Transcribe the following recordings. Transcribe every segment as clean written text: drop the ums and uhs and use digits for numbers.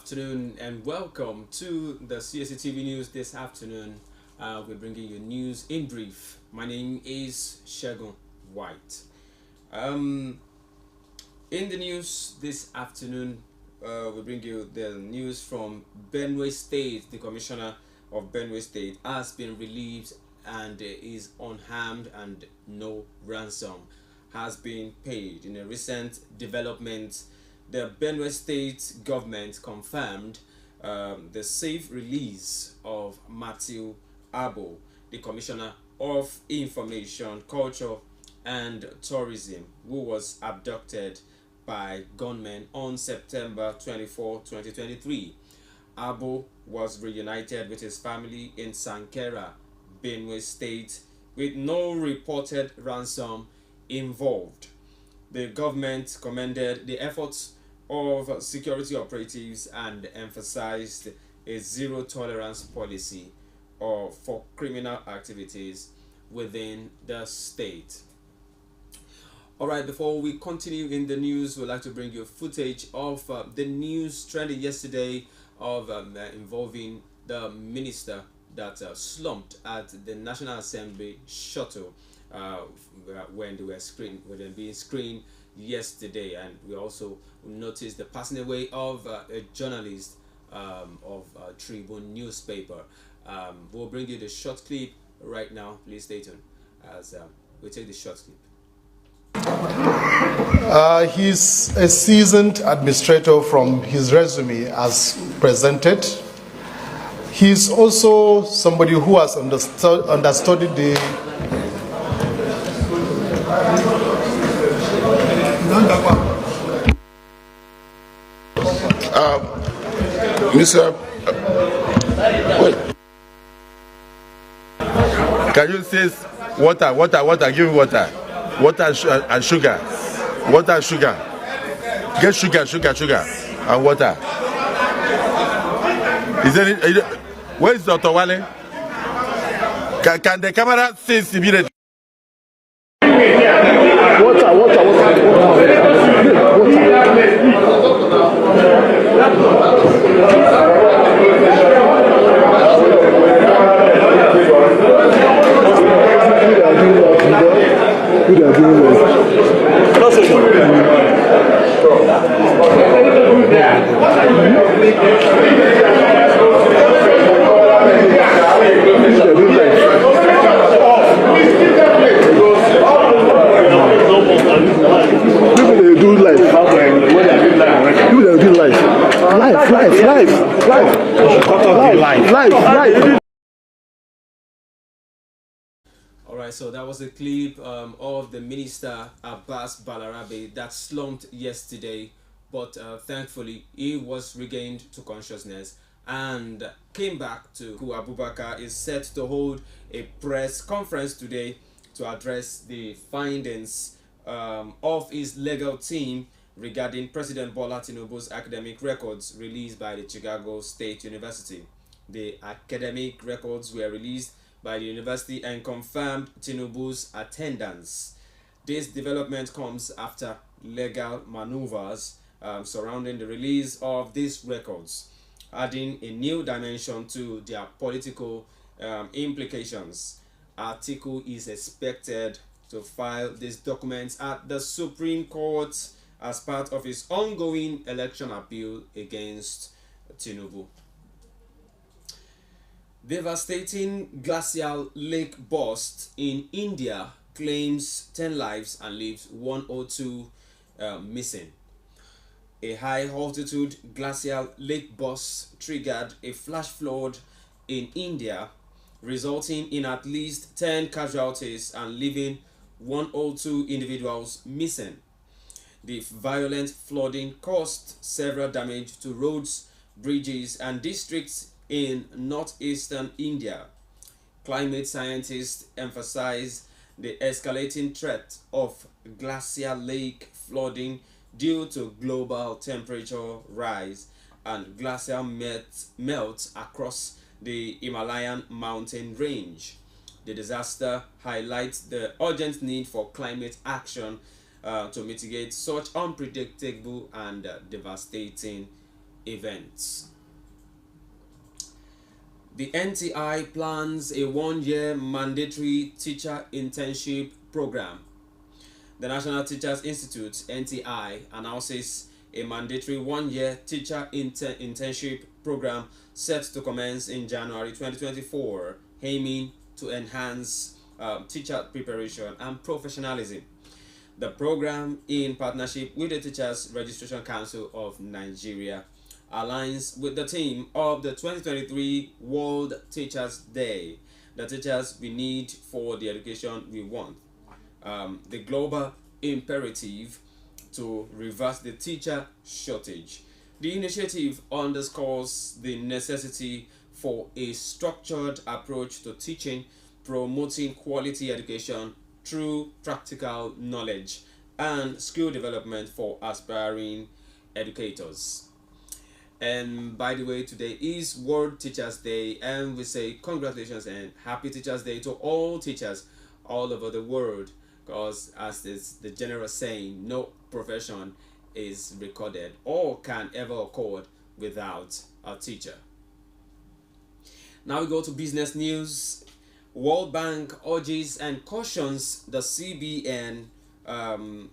afternoon and welcome to the Cactv news this afternoon. We're bringing you news in brief. My name is Shegun White. In the news this afternoon, we bring you the news from Benue State. The commissioner of Benue State has been relieved and is unharmed, and no ransom has been paid. In a recent development, the Benue State government confirmed the safe release of Matthew Abo, the Commissioner of Information, Culture and Tourism, who was abducted by gunmen on September 24, 2023. Abo was reunited with his family in Sankera, Benue State, with no reported ransom involved. The government commended the efforts of security operatives and emphasized a zero tolerance policy for criminal activities within the state. Alright, before we continue in the news, we'd like to bring you footage of the news trending yesterday of involving the minister that slumped at the National Assembly shuttle when they were being screened yesterday. And we also noticed the passing away of a journalist of Tribune newspaper. We'll bring you the short clip right now. Please stay tuned as we take the short clip. He's a seasoned administrator from his resume as presented. He's also somebody who has understood the Mr. Can you say water, give me water. Water and sugar. Water and sugar. Get sugar and water. Is there where is Dr. Wale? Can the camera see immediately? life. Alright, so that was a clip of the minister Abbas Balarabe that slumped yesterday, but thankfully he was regained to consciousness and came back to. Abubakar is set to hold a press conference today to address the findings of his legal team regarding President Bola Tinubu's academic records released by the Chicago State University. The academic records were released by the university and confirmed Tinubu's attendance. This development comes after legal maneuvers surrounding the release of these records, adding a new dimension to their political implications. Atiku is expected to file these documents at the Supreme Court as part of his ongoing election appeal against Tinubu. Devastating glacial lake burst in India claims 10 lives and leaves 102 missing. A high altitude glacial lake burst triggered a flash flood in India, resulting in at least 10 casualties and leaving 102 individuals missing. The violent flooding caused several damage to roads, bridges, and districts in northeastern India. Climate scientists emphasize the escalating threat of glacial lake flooding due to global temperature rise and glacial melt across the Himalayan mountain range. The disaster highlights the urgent need for climate action to mitigate such unpredictable and devastating events. The NTI plans a one-year mandatory teacher internship program. The National Teachers Institute (NTI) announces a mandatory one-year teacher internship program set to commence in January 2024, aiming to enhance teacher preparation and professionalism. The program, in partnership with the Teachers Registration Council of Nigeria, aligns with the theme of the 2023 World Teachers Day, the teachers we need for the education we want. The global imperative to reverse the teacher shortage. The initiative underscores the necessity for a structured approach to teaching, promoting quality education through practical knowledge and skill development for aspiring educators. And by the way, today is World Teachers Day, and we say congratulations and happy Teachers Day to all teachers all over the world, because as is the general saying, no profession is recorded or can ever occur without a teacher. Now we go to business news. World Bank urges and cautions the CBN and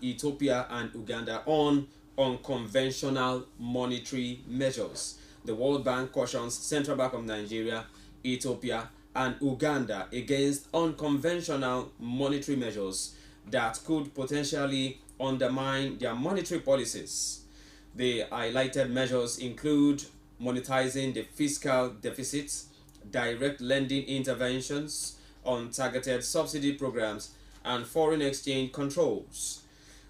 Ethiopia and Uganda on unconventional monetary measures. The World Bank cautions Central Bank of Nigeria, Ethiopia, and Uganda against unconventional monetary measures that could potentially undermine their monetary policies. The highlighted measures include monetizing the fiscal deficit, direct lending interventions, untargeted subsidy programs, and foreign exchange controls.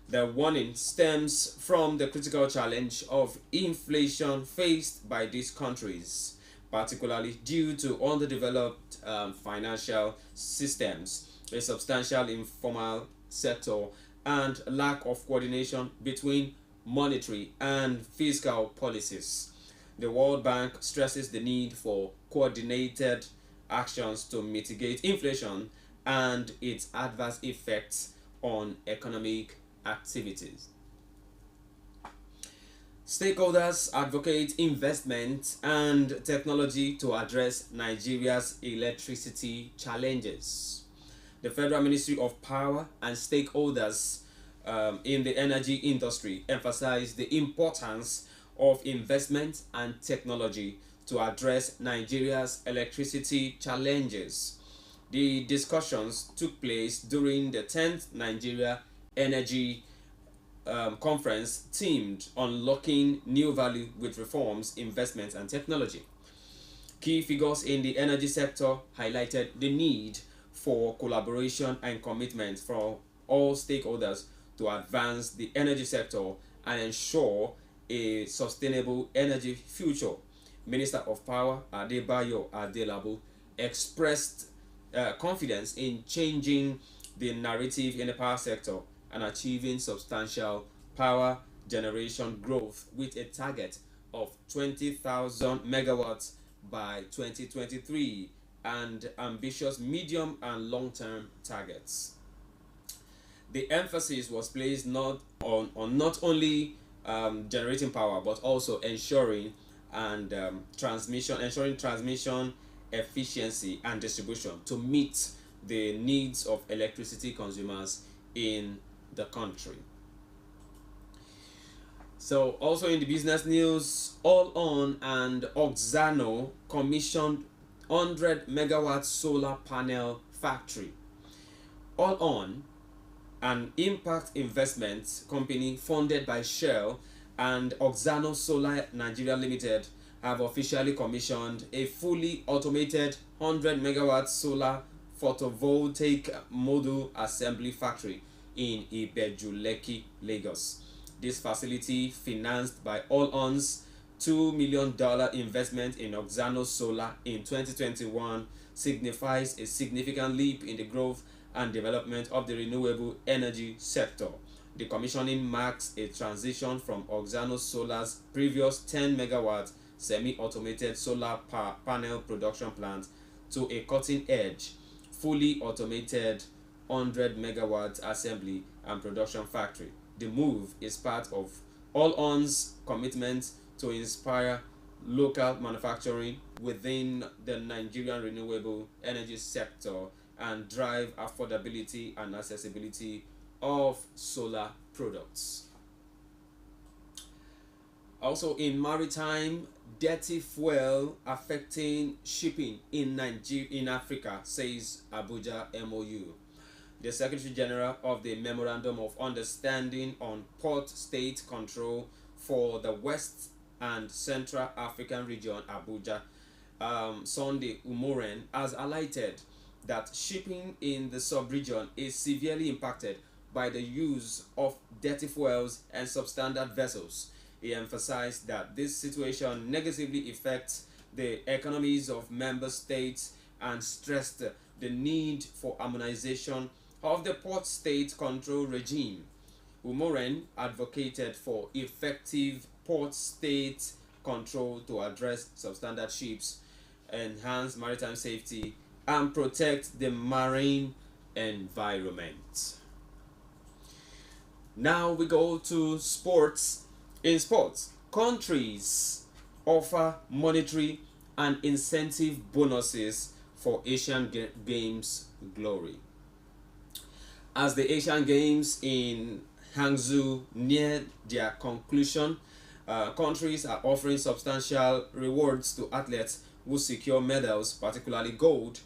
The warning stems from the critical challenge of inflation faced by these countries, particularly due to underdeveloped financial systems, a substantial informal sector, and lack of coordination between monetary and fiscal policies. The World Bank stresses the need for coordinated actions to mitigate inflation and its adverse effects on economic activities. Stakeholders advocate investment and technology to address Nigeria's electricity challenges. The Federal Ministry of Power and stakeholders in the energy industry emphasize the importance of investment and technology to address Nigeria's electricity challenges. The discussions took place during the 10th Nigeria Energy Conference themed Unlocking New Value with Reforms, Investments and Technology. Key figures in the energy sector highlighted the need for collaboration and commitment from all stakeholders to advance the energy sector and ensure a sustainable energy future. Minister of Power Adebayo Adelabu expressed confidence in changing the narrative in the power sector and achieving substantial power generation growth with a target of 20,000 megawatts by 2023 and ambitious medium and long-term targets. The emphasis was placed not only generating power but also ensuring transmission efficiency and distribution to meet the needs of electricity consumers in the country. So also in the business news, All On and Oxano commissioned 100 megawatt solar panel factory. All On, an impact investment company funded by Shell, and Oxano Solar Nigeria Limited have officially commissioned a fully automated 100 megawatt solar photovoltaic module assembly factory in Ibeju-Lekki, Lagos. This facility, financed by All On's $2 million investment in Oxano Solar in 2021, signifies a significant leap in the growth and development of the renewable energy sector. The commissioning marks a transition from Oxano Solar's previous 10 megawatt semi-automated solar panel production plant to a cutting-edge, fully automated 100 megawatt assembly and production factory. The move is part of All On's commitment to inspire local manufacturing within the Nigerian renewable energy sector and drive affordability and accessibility of solar products. Also in maritime, dirty fuel affecting shipping in Africa, says Abuja MOU. The Secretary General of the Memorandum of Understanding on Port State Control for the West and Central African Region, Abuja, Sunday Umoren, has highlighted that shipping in the sub-region is severely impacted by the use of dirty fuels and substandard vessels. He emphasized that this situation negatively affects the economies of member states and stressed the need for harmonization of the port state control regime. Umoren advocated for effective port state control to address substandard ships, enhance maritime safety, and protect the marine environment. Now we go to sports. In sports, countries offer monetary and incentive bonuses for Asian Games glory. As the Asian Games in Hangzhou near their conclusion, countries are offering substantial rewards to athletes who secure medals, particularly gold.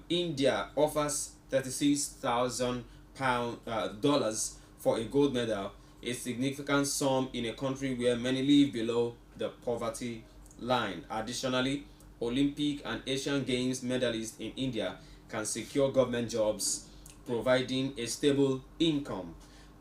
India offers $36,000 for a gold medal, a significant sum in a country where many live below the poverty line. Additionally, Olympic and Asian Games medalists in India can secure government jobs, providing a stable income.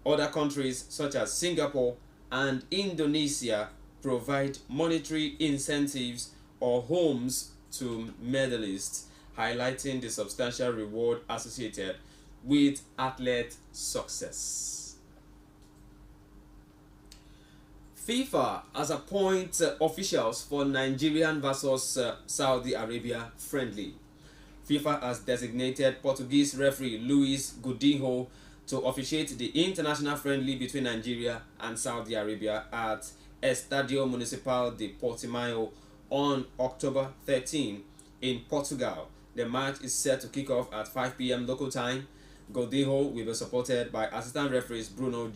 Other countries such as Singapore and Indonesia provide monetary incentives or homes to medalists, highlighting the substantial reward associated with athlete success. FIFA has appointed officials for Nigerian versus Saudi Arabia friendly. FIFA has designated Portuguese referee Luis Godinho to officiate the international friendly between Nigeria and Saudi Arabia at Estadio Municipal de Portimao on October 13 in Portugal. The match is set to kick off at 5 p.m. local time. Godinho will be supported by assistant referees Bruno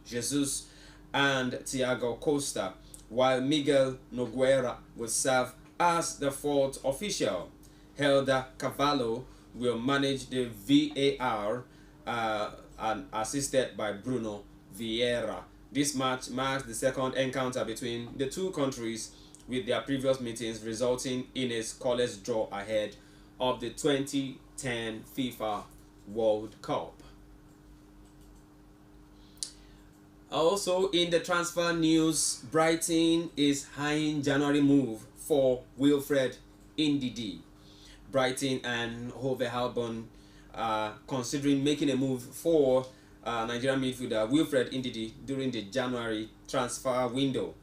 Jesus and Thiago Costa, while Miguel Nogueira will serve as the fourth official. Helder Cavallo will manage the VAR and assisted by Bruno Vieira. This match marks the second encounter between the two countries, with their previous meetings resulting in a scoreless draw ahead of the 2010 FIFA World Cup. Also in the transfer news, Brighton is eyeing January move for Wilfred Ndidi. Brighton and Hove Albion are considering making a move for Nigerian midfielder Wilfred Ndidi during the January transfer window,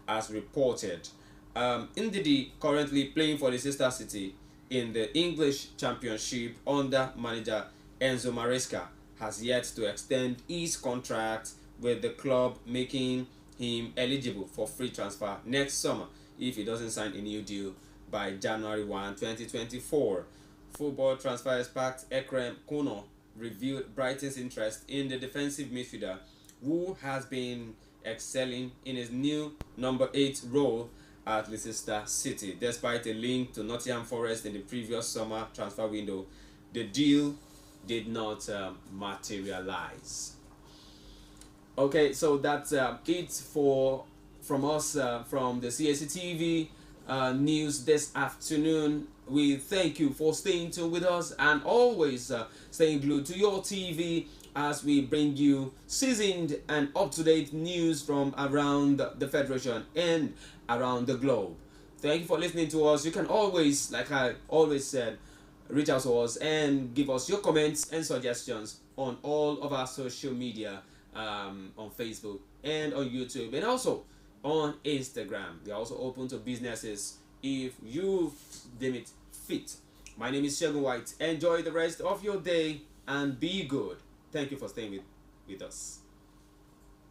as reported. Ndidi, currently playing for the Leicester City in the English Championship under manager Enzo Maresca, has yet to extend his contract with the club, making him eligible for free transfer next summer if he doesn't sign a new deal by January 1, 2024. Football transfer expert Ekrem Kono revealed Brighton's interest in the defensive midfielder, who has been excelling in his new number 8 role at Leicester City. Despite a link to Nottingham Forest in the previous summer transfer window, the deal did not materialize. Okay, so that's it from us from the CACTV news this afternoon. We thank you for staying tuned with us and always staying glued to your TV as we bring you seasoned and up-to-date news from around the Federation and around the globe. Thank you for listening to us. You can always, like I always said, reach out to us and give us your comments and suggestions on all of our social media, on Facebook and on YouTube, and also on Instagram. They are also open to businesses if you deem it fit. My name is Shegun White. Enjoy the rest of your day and be good. Thank you for staying with us.